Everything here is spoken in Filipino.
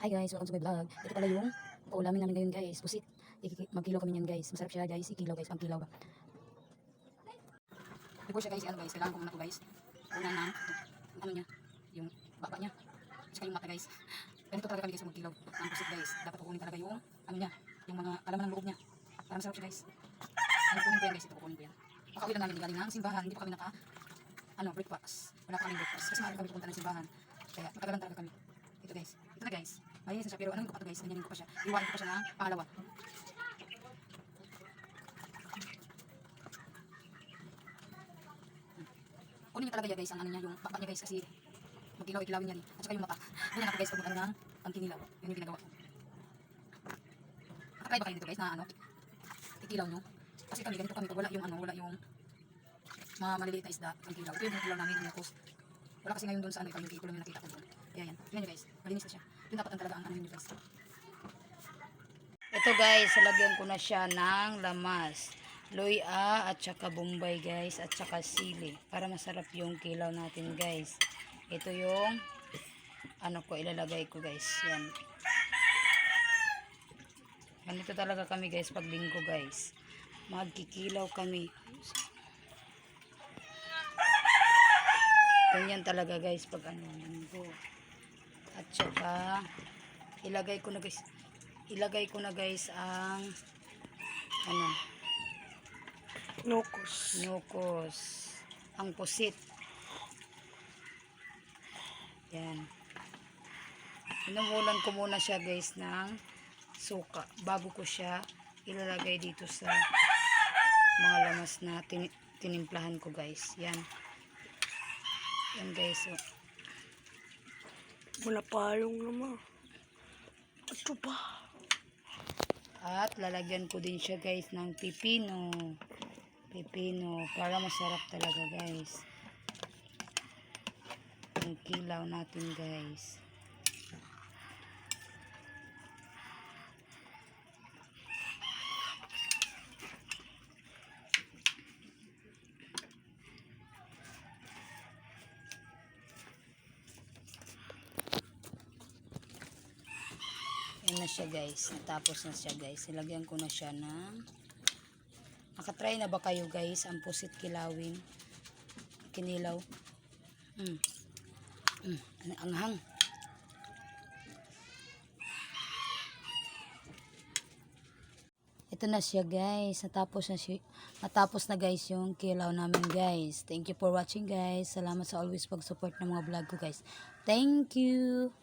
Hi guys, welcome to my vlog. Ito pala yung paulamin namin ngayon guys. Pusit. Magkilaw kami yan guys. Masarap siya guys. Ikilaw guys. Pangkilaw ba. Before siya guys, ano guys. Kailangan ko muna ito guys. Una na. Ito, ano niya. Yung baba niya. Saka yung mata guys. Ganito talaga kami guys magkilaw. Ang pusit guys. Dapat kukunin talaga yung ano niya. Yung mga kalaman ng loob niya. Para masarap siya guys. Ano kukunin ko yan guys. Ito kukunin ko yan. Pakauwi lang namin galing ng simbahan. Hindi pa kami breakfast. Wala pa kami breakfast. Kasi maaari kami pupunta ng simbahan. Kaya matagalan talaga kami. Ito guys. Ito na guys. Malinis na siya. Pero ano ko pa ito guys. Ganyanin ko pa siya. Iwain ko pa siya ng pangalawa. Kunin niyo talaga yan guys. Ang ano niya. Yung baba niya guys. Kasi magkilaw. Ikilawin niya rin. At saka yung mata. Ganyan ako guys. Pag mag-ano ng pangkinilaw. Yun yung ginagawa ko. Nakatry ba kayo dito guys na ano? Ikilaw nyo. Kasi kami ganito kami. Pag wala yung ano. Wala yung mga maliliit na isda. Pangkilaw. Ito yung kilaw namin. Yung wala kasi ngayon doon sa ano. Yung kilaw yung nakita ko doon. Kaya yan. Yan guys. Malinis na siya. Yun dapat ang talaga ang ano yun guys. Ito guys, lagyan ko na siya ng lamas, luya at saka bombay guys, at saka sili para masarap yung kilaw natin guys. Ito yung ano ko ilalagay ko guys. Yan. Ganito talaga kami guys pag linggo guys. Magkikilaw kami. Ganyan talaga guys pag ano linggo. At saka ilagay ko na guys ang ano nukos ang pusit. Yan, inumulan ko muna siya guys ng suka bago ko siya ilalagay dito sa mga lamas na tinimplahan ko guys. Yan guys, oh. Wala pa yung naman. Ito pa. At lalagyan ko din siya guys ng pipino para masarap talaga guys ang kilaw natin guys. Yan na siya guys. Natapos na siya guys. Ilagyan ko na siya ng... Nakatry na ba kayo guys ang pusit kilawin? Kinilaw. Anghang. Ito na siya guys. Natapos na guys yung kilaw namin guys. Thank you for watching guys. Salamat sa always pag-support ng mga vlog ko guys. Thank you.